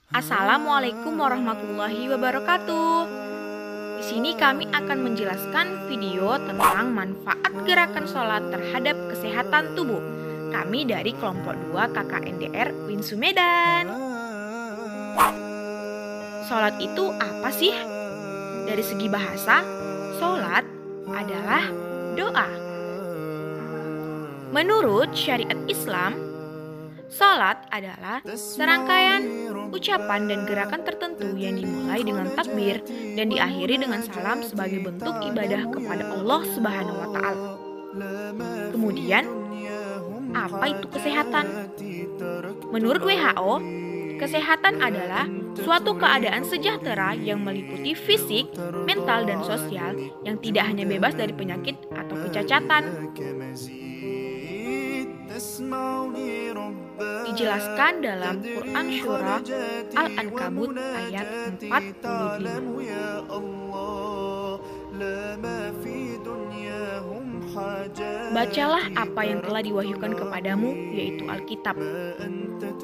Assalamualaikum warahmatullahi wabarakatuh. Di sini kami akan menjelaskan video tentang manfaat gerakan sholat terhadap kesehatan tubuh. Kami dari kelompok 2 KKNDR Win Sumedan. Sholat itu apa sih? Dari segi bahasa, sholat adalah doa. Menurut syariat Islam, sholat adalah serangkaian ucapan dan gerakan tertentu yang dimulai dengan takbir dan diakhiri dengan salam sebagai bentuk ibadah kepada Allah Subhanahu wa Ta'ala. Kemudian, apa itu kesehatan? Menurut WHO, kesehatan adalah suatu keadaan sejahtera yang meliputi fisik, mental, dan sosial yang tidak hanya bebas dari penyakit atau kecacatan. Dijelaskan dalam Quran Surah Al-Ankabut ayat 45. Bacalah apa yang telah diwahyukan kepadamu, yaitu Alkitab,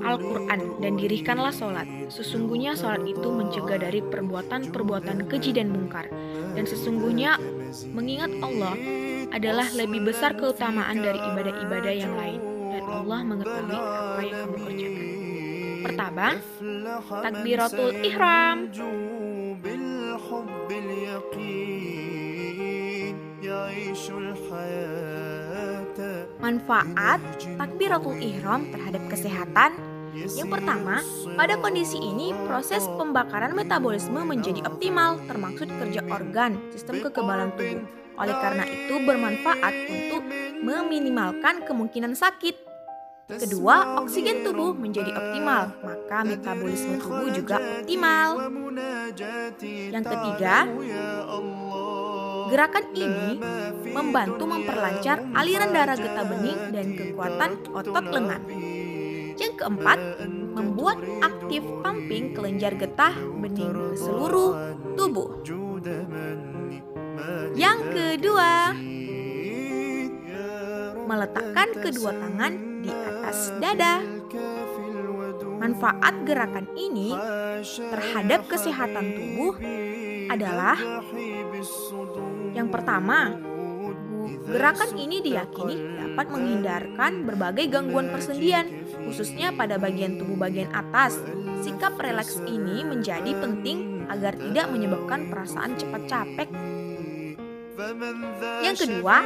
Al-Quran, dan dirikanlah sholat. Sesungguhnya sholat itu mencegah dari perbuatan-perbuatan keji dan mungkar. Dan sesungguhnya mengingat Allah adalah lebih besar keutamaan dari ibadah-ibadah yang lain. Dan Allah mengetahui apa yang kamu kerjakan. Pertama, takbiratul ihram. Manfaat takbiratul ihram terhadap kesehatan. Yang pertama, pada kondisi ini proses pembakaran metabolisme menjadi optimal, termasuk kerja organ, sistem kekebalan tubuh. Oleh karena itu bermanfaat untuk meminimalkan kemungkinan sakit. Kedua, oksigen tubuh menjadi optimal, maka metabolisme tubuh juga optimal. Yang ketiga, gerakan ini membantu memperlancar aliran darah getah bening dan kekuatan otot lengan. Yang keempat, membuat aktif pumping kelenjar getah bening ke seluruh tubuh. Yang kedua, meletakkan kedua tangan di atas dada. Manfaat gerakan ini terhadap kesehatan tubuh adalah yang pertama, gerakan ini diyakini dapat menghindarkan berbagai gangguan persendian, khususnya pada bagian tubuh bagian atas. Sikap relaks ini menjadi penting agar tidak menyebabkan perasaan cepat capek. Yang kedua,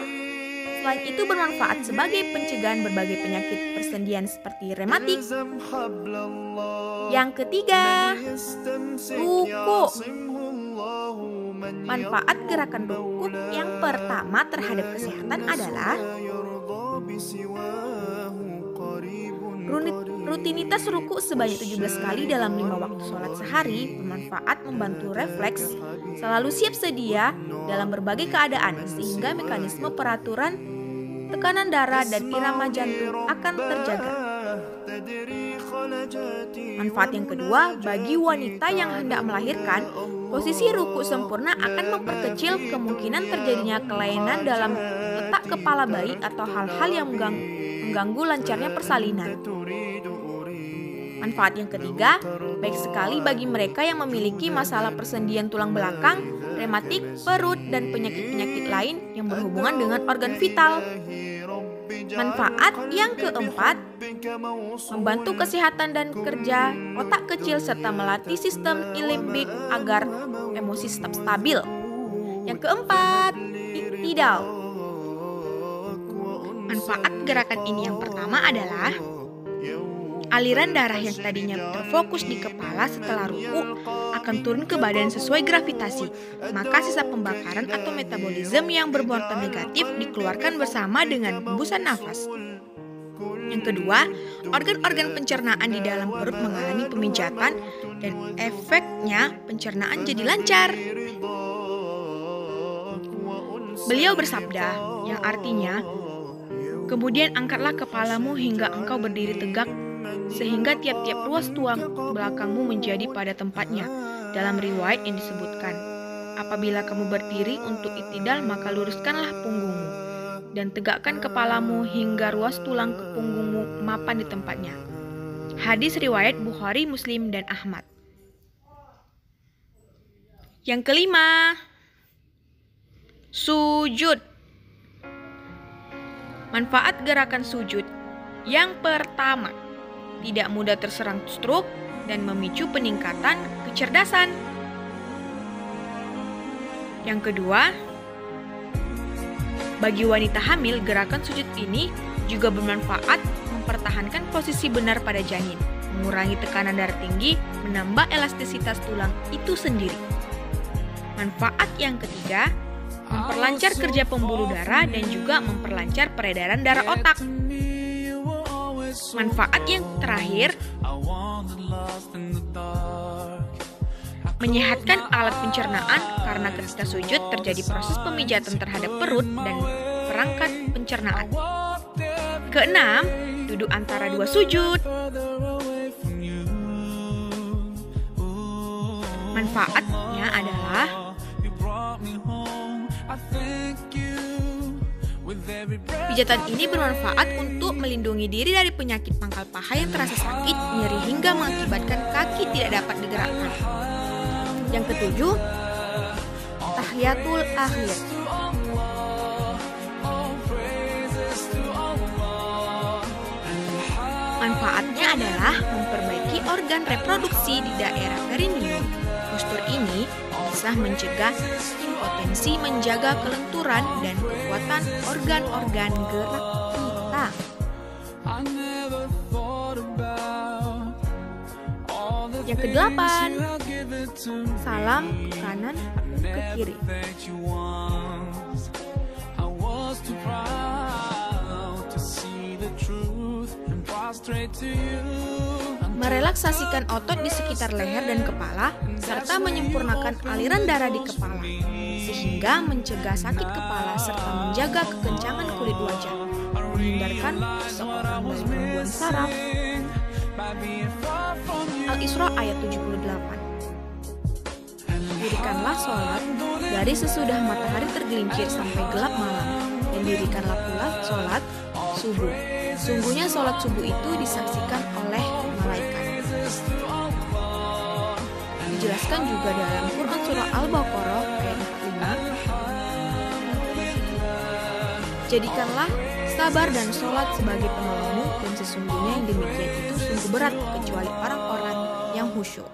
selain itu bermanfaat sebagai pencegahan berbagai penyakit persendian seperti rematik. Yang ketiga, ruku. Manfaat gerakan ruku yang pertama terhadap kesehatan adalah rutinitas ruku sebanyak 17 kali dalam 5 waktu sholat sehari bermanfaat membantu refleks selalu siap sedia dalam berbagai keadaan, sehingga mekanisme peraturan tekanan darah dan irama jantung akan terjaga. Manfaat yang kedua, bagi wanita yang hendak melahirkan, posisi ruku sempurna akan memperkecil kemungkinan terjadinya kelainan dalam letak kepala bayi atau hal-hal yang mengganggu lancarnya persalinan. Manfaat yang ketiga, baik sekali bagi mereka yang memiliki masalah persendian tulang belakang, rematik, perut, dan penyakit-penyakit lain yang berhubungan dengan organ vital. Manfaat yang keempat, membantu kesehatan dan kerja otak kecil serta melatih sistem limbik agar emosi tetap stabil. Yang keempat, iktidal. Manfaat gerakan ini yang pertama adalah aliran darah yang tadinya terfokus di kepala setelah ruku akan turun ke badan sesuai gravitasi. Maka sisa pembakaran atau metabolisme yang bermuatan negatif dikeluarkan bersama dengan hembusan nafas. Yang kedua, organ-organ pencernaan di dalam perut mengalami pemijatan dan efeknya pencernaan jadi lancar. Beliau bersabda, yang artinya, kemudian angkatlah kepalamu hingga engkau berdiri tegak, sehingga tiap-tiap ruas tulang belakangmu menjadi pada tempatnya. Dalam riwayat yang disebutkan, apabila kamu berdiri untuk iktidal, maka luruskanlah punggungmu dan tegakkan kepalamu hingga ruas tulang ke punggungmu mapan di tempatnya. Hadis riwayat Bukhari, Muslim, dan Ahmad. Yang kelima, sujud. Manfaat gerakan sujud. Yang pertama, tidak mudah terserang stroke dan memicu peningkatan kecerdasan. Yang kedua, bagi wanita hamil, gerakan sujud ini juga bermanfaat mempertahankan posisi benar pada janin, mengurangi tekanan darah tinggi, menambah elastisitas tulang itu sendiri. Manfaat yang ketiga, memperlancar kerja pembuluh darah dan juga memperlancar peredaran darah otak. Manfaat yang terakhir, menyehatkan alat pencernaan karena ketika sujud terjadi proses pemijatan terhadap perut dan perangkat pencernaan. Keenam, duduk antara dua sujud. Manfaatnya adalah pijatan ini bermanfaat untuk melindungi diri dari penyakit pangkal paha yang terasa sakit, nyeri hingga mengakibatkan kaki tidak dapat digerakkan. Yang ketujuh, tahiyatul akhir. Manfaatnya adalah memperbaiki organ reproduksi di daerah perineum. Postur ini bisa mencegah impotensi, menjaga kelenturan dan kekuatan organ-organ gerak kita. Yang kedelapan, salam ke kanan ke kiri. Merelaksasikan otot di sekitar leher dan kepala, serta menyempurnakan aliran darah di kepala, sehingga mencegah sakit kepala serta menjaga kekencangan kulit wajah, menghindarkan seseorang dari gangguan saraf. Al-Isra ayat 78. Dirikanlah sholat dari sesudah matahari tergelincir sampai gelap malam, dan dirikanlah pula sholat subuh. Sungguhnya sholat subuh itu disaksikan oleh malaikat. Dijelaskan juga dalam Quran surah Al-Baqarah ayat 45. Jadikanlah sabar dan sholat sebagai penolongmu, dan sesungguhnya yang demikian itu sungguh berat kecuali orang-orang yang khusyuk.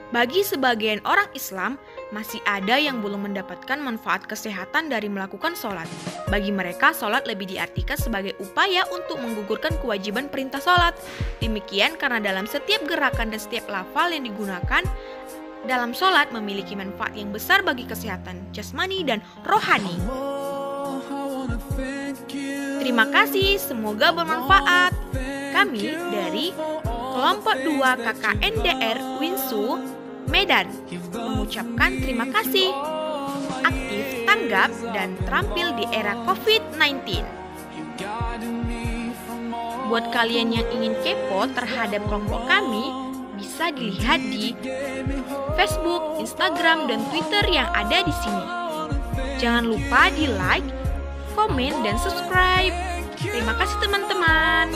Bagi sebagian orang Islam, masih ada yang belum mendapatkan manfaat kesehatan dari melakukan sholat. Bagi mereka, sholat lebih diartikan sebagai upaya untuk menggugurkan kewajiban perintah sholat. Demikian karena dalam setiap gerakan dan setiap lafal yang digunakan dalam sholat memiliki manfaat yang besar bagi kesehatan jasmani dan rohani. Terima kasih, semoga bermanfaat. Kami dari Kelompok 2 KKNDR Winsu, Medan, mengucapkan terima kasih. Aktif, tanggap, dan terampil di era COVID-19. Buat kalian yang ingin kepo terhadap kelompok kami, bisa dilihat di Facebook, Instagram, dan Twitter yang ada di sini. Jangan lupa di like, komen, dan subscribe. Terima kasih teman-teman.